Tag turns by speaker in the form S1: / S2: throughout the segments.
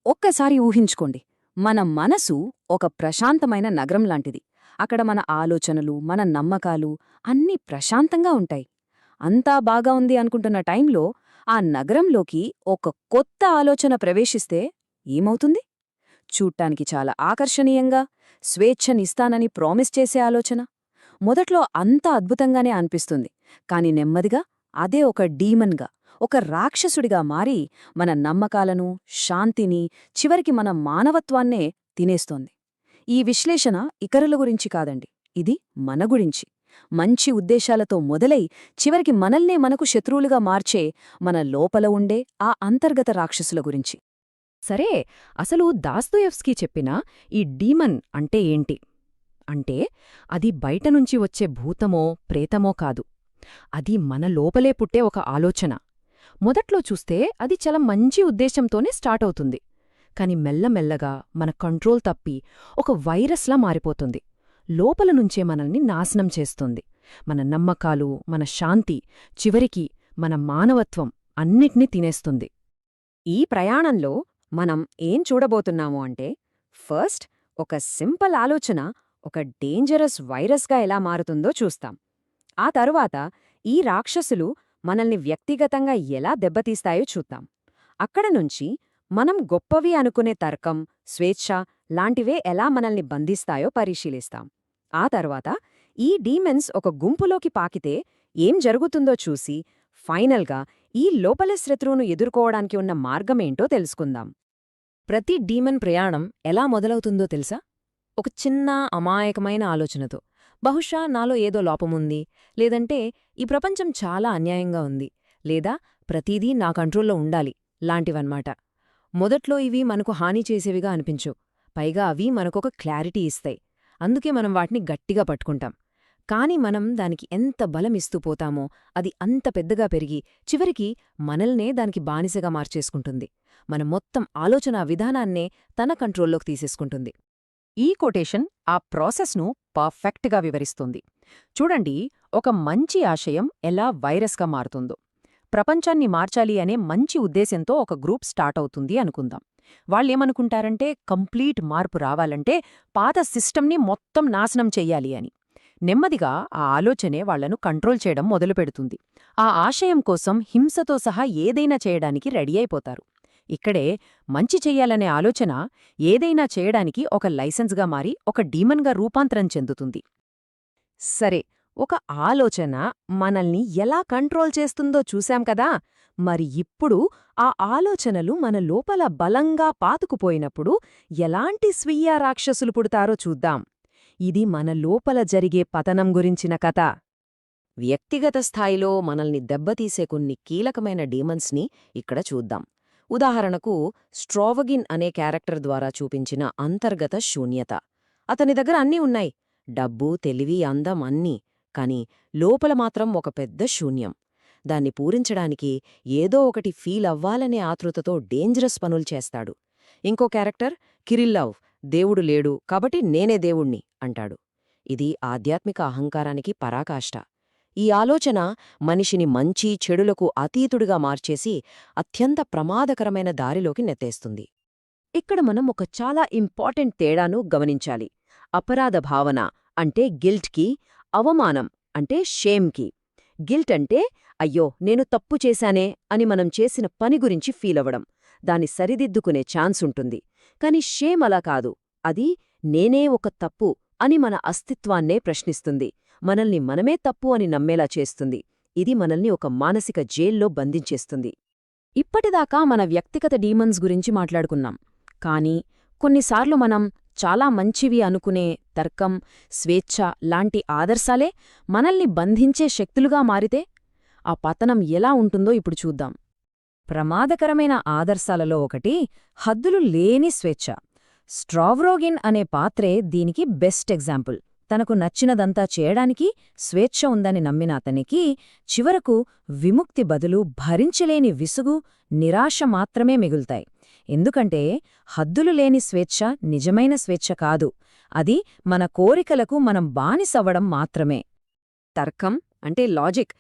S1: ఒక్కసారి ఊహించుకోండి, మన మనసు ఒక ప్రశాంతమైన నగరం లాంటిది. అక్కడ మన ఆలోచనలు, మన నమ్మకాలు అన్నీ ప్రశాంతంగా ఉంటాయి. అంతా బాగా ఉంది అనుకుంటున్న టైంలో ఆ నగరంలోకి ఒక కొత్త ఆలోచన ప్రవేశిస్తే ఏమవుతుంది? చూడ్డానికి చాలా ఆకర్షణీయంగా, స్వేచ్ఛనిస్తానని ప్రామిస్ చేసే ఆలోచన. మొదట్లో అంతా అద్భుతంగానే అనిపిస్తుంది, కాని నెమ్మదిగా అదే ఒక డీమన్గా, ఒక రాక్షసుడిగా మారి మన నమ్మకాలను, శాంతిని, చివరికి మన మానవత్వాన్నే తినేస్తోంది. ఈ విశ్లేషణ ఇతరుల గురించి కాదండి, ఇది మన గురించి. మంచి ఉద్దేశాలతో మొదలై చివరికి మనల్నే మనకు శత్రువులుగా మార్చే మన లోపల ఉండే ఆ అంతర్గత రాక్షసుల గురించి.
S2: సరే, అసలు దాస్తోయెవ్స్కీ చెప్పిన ఈ డీమన్ అంటే ఏంటి? అంటే అది బయటనుంచి వచ్చే భూతమో ప్రేతమో కాదు. అది మన లోపలే పుట్టే ఒక ఆలోచన. మొదట్లో చూస్తే అది చాలా మంచి ఉద్దేశంతోనే స్టార్ట్ అవుతుంది. కాని మెల్లమెల్లగా మన కంట్రోల్ తప్పి ఒక వైరస్లా మారిపోతుంది. లోపల నుంచే మనల్ని నాశనం చేస్తుంది. మన నమ్మకాలు, మన శాంతి, చివరికి మన మానవత్వం అన్నిటినీ తినేస్తుంది.
S1: ఈ ప్రయాణంలో మనం ఏం చూడబోతున్నాము అంటే, ఫస్ట్ ఒక సింపుల్ ఆలోచన ఒక డేంజరస్ వైరస్గా ఎలా మారుతుందో చూస్తాం. ఆ తరువాత ఈ రాక్షసులు మనల్ని వ్యక్తిగతంగా ఎలా దెబ్బతీస్తాయో చూద్దాం. అక్కడ నుంచి మనం గొప్పవి అనుకునే తర్కం, స్వేచ్ఛ లాంటివే ఎలా మనల్ని బంధిస్తాయో పరిశీలిస్తాం. ఆ తర్వాత ఈ డీమన్స్ ఒక గుంపులోకి పాకితే ఏం జరుగుతుందో చూసి, ఫైనల్గా ఈ లోపల శత్రువును ఎదుర్కోవడానికి ఉన్న మార్గమేంటో తెలుసుకుందాం. ప్రతి డీమన్ ప్రయాణం ఎలా మొదలవుతుందో తెలుసా? ఒక చిన్న అమాయకమైన ఆలోచనతో. బహుశా నాలో ఏదో లోపముంది, లేదంటే ఈ ప్రపంచం చాలా అన్యాయంగా ఉంది, లేదా ప్రతిదీ నా కంట్రోల్లో ఉండాలి లాంటివన్మాట. మొదట్లో ఇవి మనకు హాని చేసేవిగా అనిపించు, పైగా అవి మనకొక క్లారిటీ ఇస్తాయి. అందుకే మనం వాటిని గట్టిగా పట్టుకుంటాం. కాని మనం దానికి ఎంత బలమిస్తూ పోతామో అది అంత పెద్దగా పెరిగి చివరికి మనల్నే దానికి బానిసగా మార్చేసుకుంటుంది. మన మొత్తం ఆలోచనా విధానాన్నే తన కంట్రోల్లోకి తీసేసుకుంటుంది. ఈ కొటేషన్ ఆ ప్రాసెస్ను పర్ఫెక్ట్గా వివరిస్తుంది. చూడండి, ఒక మంచి ఆశయం ఎలా వైరస్గా మారుతుందో. ప్రపంచాన్ని మార్చాలి అనే మంచి ఉద్దేశంతో ఒక గ్రూప్ స్టార్ట్ అవుతుంది అనుకుందాం. వాళ్ళేమనుకుంటారంటే కంప్లీట్ మార్పు రావాలంటే పాత సిస్టమ్ని మొత్తం నాశనం చెయ్యాలి అని. నెమ్మదిగా ఆ ఆలోచనే వాళ్లను కంట్రోల్ చేయడం మొదలుపెడుతుంది. ఆ ఆశయం కోసం హింసతో సహా ఏదైనా చేయడానికి రెడీ అయిపోతారు. ఇక్కడే మంచి చెయ్యాలనే ఆలోచన ఏదైనా చేయడానికి ఒక లైసెన్స్గా మారి ఒక డీమన్గా రూపాంతరం చెందుతుంది. సరే, ఒక ఆలోచన మనల్ని ఎలా కంట్రోల్ చేస్తుందో చూశాం కదా, మరి ఇప్పుడు ఆ ఆలోచనలు మన లోపల బలంగా పాతుకుపోయినప్పుడు ఎలాంటి స్వీయ రాక్షసులు పుడతారో చూద్దాం. ఇది మన లోపల జరిగే పతనం గురించిన కథ. వ్యక్తిగత స్థాయిలో మనల్ని దెబ్బతీసే కొన్ని కీలకమైన డీమన్స్ని ఇక్కడ చూద్దాం. ఉదాహరణకు, స్ట్రావగిన్ అనే క్యారెక్టర్ ద్వారా చూపించిన అంతర్గత శూన్యత. అతని దగ్గర అన్నీ ఉన్నాయి, డబ్బు, తెలివి, అందం అన్నీ. కాని లోపల మాత్రం ఒక పెద్ద శూన్యం. దాన్ని పూరించడానికి ఏదో ఒకటి ఫీల్ అవ్వాలనే ఆతృతతో డేంజరస్ పనులు చేస్తాడు. ఇంకో క్యారెక్టర్ కిరిల్లవ్, దేవుడు లేడు కాబట్టి నేనే దేవుణ్ణి అంటాడు. ఇది ఆధ్యాత్మిక అహంకారానికి పరాకాష్ట. ఈ ఆలోచన మనిషిని మంచి చెడులకు అతీతుడిగా మార్చేసి అత్యంత ప్రమాదకరమైన దారిలోకి నెత్తేస్తుంది. ఇక్కడ మనం ఒక చాలా ఇంపార్టెంట్ తేడాను గమనించాలి. అపరాధ భావన అంటే గిల్ట్కి, అవమానం అంటే షేమ్కి. గిల్ట్ అంటే అయ్యో నేను తప్పు చేశానే అని మనం చేసిన పని గురించి ఫీలవడం, దాన్ని సరిదిద్దుకునే ఛాన్స్ ఉంటుంది. కాని షేమ్ అలా కాదు. అది నేనే ఒక తప్పు అని మన అస్తిత్వాన్నే ప్రశ్నిస్తుంది, మనల్ని మనమే తప్పు అని నమ్మేలా చేస్తుంది. ఇది మనల్ని ఒక మానసిక జైల్లో బంధించేస్తుంది. ఇప్పటిదాకా మన వ్యక్తిగత డీమన్స్ గురించి మాట్లాడుకున్నాం. కానీ కొన్నిసార్లు మనం చాలా మంచివి అనుకునే తర్కం, స్వేచ్ఛ లాంటి ఆదర్శాలే మనల్ని బంధించే శక్తులుగా మారితే ఆ పతనం ఎలా ఉంటుందో ఇప్పుడు చూద్దాం. ప్రమాదకరమైన ఆదర్శాలలో ఒకటి హద్దులు లేని స్వేచ్ఛ. స్ట్రావ్రోగిన్ అనే పాత్రే దీనికి బెస్ట్ ఎగ్జాంపుల్. తనకు నచ్చినదంతా చేయడానికి స్వేచ్ఛ ఉందని నమ్మిన అతనికి చివరకు విముక్తి బదులు భరించలేని విసుగు, నిరాశ మాత్రమే మిగులుతాయి. ఎందుకంటే హద్దులు లేని స్వేచ్ఛ నిజమైన స్వేచ్ఛ కాదు, అది మన కోరికలకు మనం బానిసవ్వడం మాత్రమే. తర్కం అంటే లాజిక్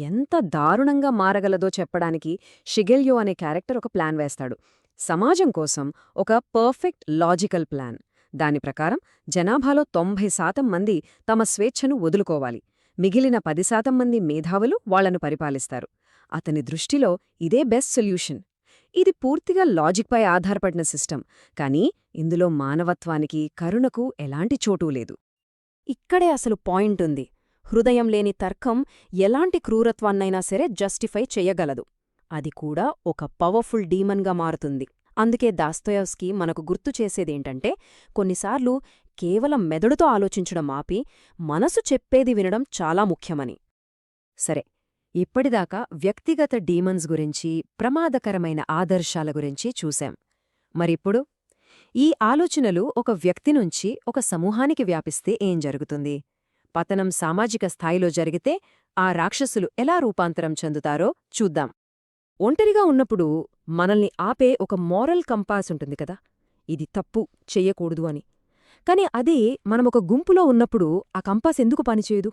S1: ఎంత దారుణంగా మారగలదో చెప్పడానికి షిగెల్యో అనే క్యారెక్టర్ ఒక ప్లాన్ వేస్తాడు. సమాజం కోసం ఒక పర్ఫెక్ట్ లాజికల్ ప్లాన్. దాని ప్రకారం జనాభాలో 90% మంది తమ స్వేచ్ఛను వదులుకోవాలి. మిగిలిన 10% మంది మేధావులు వాళ్లను పరిపాలిస్తారు. అతని దృష్టిలో ఇదే బెస్ట్ సొల్యూషన్. ఇది పూర్తిగా లాజిక్పై ఆధారపడిన సిస్టమ్, కానీ ఇందులో మానవత్వానికి, కరుణకు ఎలాంటి చోటూ లేదు.
S2: ఇక్కడే అసలు పాయింట్ ఉంది. హృదయం లేని తర్కం ఎలాంటి క్రూరత్వాన్నైనా సరే జస్టిఫై చెయ్యగలదు. అది కూడా ఒక పవర్ఫుల్ డీమన్గా మారుతుంది. అందుకే దాస్తోయెవ్స్కీ మనకు గుర్తు చేసేదేంటంటే, కొన్నిసార్లు కేవలం మెదడుతో ఆలోచించడం ఆపి మనసు చెప్పేది వినడం చాలా ముఖ్యమని.
S1: సరే, ఇప్పటిదాకా వ్యక్తిగత డీమన్స్ గురించి, ప్రమాదకరమైన ఆదర్శాల గురించి చూశాం. మరిప్పుడు ఈ ఆలోచనలు ఒక వ్యక్తి నుంచి ఒక సమూహానికి వ్యాపిస్తే ఏం జరుగుతుంది? పతనం సామాజిక స్థాయిలో జరిగితే ఆ రాక్షసులు ఎలా రూపాంతరం చెందుతారో చూద్దాం. ఒంటరిగా ఉన్నప్పుడు మనల్ని ఆపే ఒక మోరల్ కంపాస్ ఉంటుంది కదా, ఇది తప్పు, చెయ్యకూడదు అని. కాని అదే మనమొక గుంపులో ఉన్నప్పుడు ఆ కంపాస్ ఎందుకు పనిచేయదు?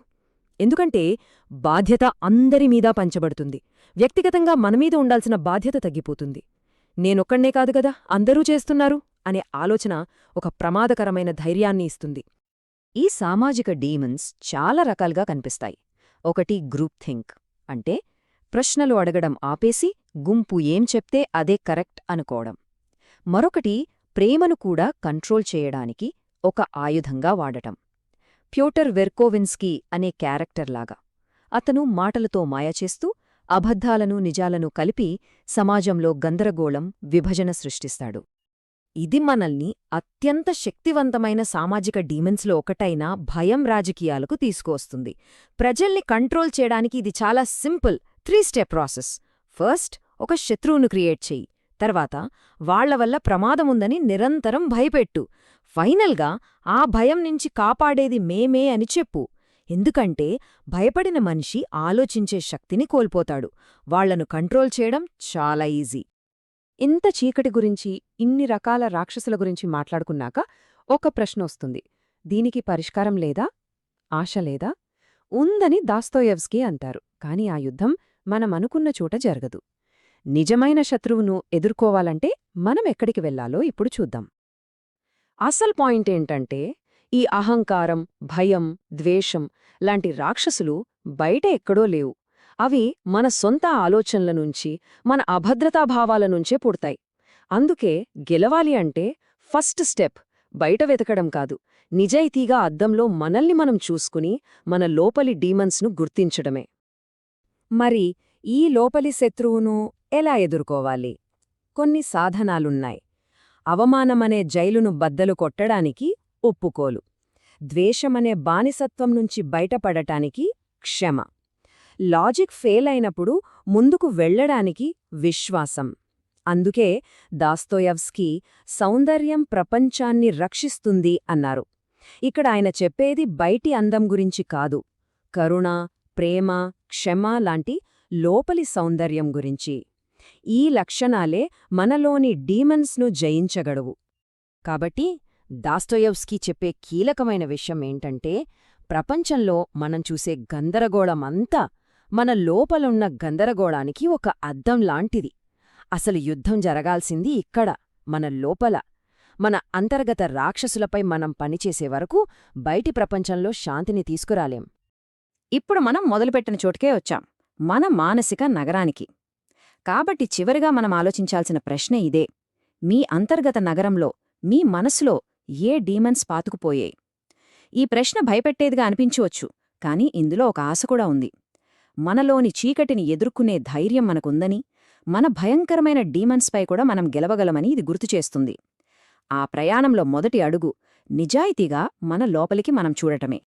S1: ఎందుకంటే బాధ్యత అందరిమీదా పంచబడుతుంది. వ్యక్తిగతంగా మనమీద ఉండాల్సిన బాధ్యత తగ్గిపోతుంది. నేనొక్కడ్నే కాదు కదా, అందరూ చేస్తున్నారు అనే ఆలోచన ఒక ప్రమాదకరమైన ధైర్యాన్ని ఇస్తుంది. ఈ సామాజిక డీమన్స్ చాలా రకాలుగా కనిపిస్తాయి. ఒకటి గ్రూప్ థింక్, అంటే ప్రశ్నలు అడగడం ఆపేసి గుంపు ఏం చెప్తే అదే కరెక్ట్ అనుకోవడం. మరొకటి ప్రేమను కూడా కంట్రోల్ చేయడానికి ఒక ఆయుధంగా వాడటం. ప్యోటర్ వెర్కోవిన్స్కీ అనే క్యారెక్టర్లాగా. అతను మాటలతో మాయచేస్తూ అబద్ధాలను నిజాలను కలిపి సమాజంలో గందరగోళం, విభజన సృష్టిస్తాడు. ఇది మనల్ని అత్యంత శక్తివంతమైన సామాజిక డీమన్స్లో ఒకటైన భయం రాజకీయాలకు తీసుకువస్తుంది. ప్రజల్ని కంట్రోల్ చేయడానికి ఇది చాలా సింపుల్ 3 స్టెప్ ప్రాసెస్. ఫస్ట్, ఒక శత్రువును క్రియేట్ చెయ్యి. తర్వాత, వాళ్ల వల్ల ప్రమాదముందని నిరంతరం భయపెట్టు. ఫైనల్గా ఆ భయం నుంచి కాపాడేది మేమే అని చెప్పు. ఎందుకంటే భయపడిన మనిషి ఆలోచించే శక్తిని కోల్పోతాడు. వాళ్లను కంట్రోల్ చేయడం చాలా ఈజీ. ఇంత చీకటి గురించి, ఇన్ని రకాల రాక్షసుల గురించి మాట్లాడుకున్నాక ఒక ప్రశ్న వస్తుంది. దీనికి పరిష్కారం లేదా? ఆశ లేదా? ఉందని దాస్తోయెవ్స్కీ అంటారు. కాని ఆ యుద్ధం మనమనుకున్న చోట జరగదు. నిజమైన శత్రువును ఎదుర్కోవాలంటే మనం ఎక్కడికి వెళ్లాలో ఇప్పుడు చూద్దాం. అసలు పాయింట్ ఏంటంటే, ఈ అహంకారం, భయం, ద్వేషం లాంటి రాక్షసులు బయట ఎక్కడో లేవు. అవి మన సొంత ఆలోచనల నుంచి, మన అభద్రతాభావాల నుంచే పుడతాయి. అందుకే గెలవాలి అంటే ఫస్ట్ స్టెప్ బయట వెతకడం కాదు, నిజాయితీగా అద్దంలో మనల్ని మనం చూసుకుని మన లోపలి డీమన్స్ను గుర్తించడమే. మరి ఈ లోపలి శత్రువును ఎలా ఎదుర్కోవాలి? కొన్ని సాధనాలున్నాయి. అవమానమనే జైలును బద్దలు కొట్టడానికి ఒప్పుకోలు, ద్వేషమనే బానిసత్వం నుంచి బయటపడటానికి క్షమ, లాజిక్ ఫెయిల్ అయినప్పుడు ముందుకు వెళ్లడానికి విశ్వాసం. అందుకే దాస్తోయెవ్స్కీ సౌందర్యం ప్రపంచాన్ని రక్షిస్తుంది అన్నారు. ఇక్కడ ఆయన చెప్పేది బయటి అందం గురించి కాదు, కరుణ, ప్రేమ, క్షమ లాంటి లోపలి సౌందర్యం గురించి. ఈ లక్షణాలే మనలోని డీమన్స్ను జయించగలవు. కాబట్టి దాస్తోయెవ్స్కీ చెప్పే కీలకమైన విషయం ఏంటంటే, ప్రపంచంలో మనం చూసే గందరగోళమంతా మన లోపలున్న గందరగోళానికి ఒక అద్దం లాంటిది. అసలు యుద్ధం జరగాల్సింది ఇక్కడ, మన లోపల. మన అంతర్గత రాక్షసులపై మనం పనిచేసే వరకు బయటి ప్రపంచంలో శాంతిని తీసుకురాలేం. ఇప్పుడు మనం మొదలుపెట్టిన చోటుకే వచ్చాం, మన మానసిక నగరానికి. కాబట్టి చివరిగా మనం ఆలోచించాల్సిన ప్రశ్న ఇదే: మీ అంతర్గత నగరంలో, మీ మనసులో ఏ డీమన్స్ పాతుకుపోయాయి? ఈ ప్రశ్న భయపెట్టేదిగా అనిపించవచ్చు, కాని ఇందులో ఒక ఆశ కూడా ఉంది. మనలోని చీకటిని ఎదుర్కొనే ధైర్యం మనకుందని, మన భయంకరమైన డీమన్స్పై కూడా మనం గెలవగలమని ఇది గుర్తుచేస్తుంది. ఆ ప్రయాణంలో మొదటి అడుగు నిజాయితీగా మన లోపలికి మనం చూడటమే.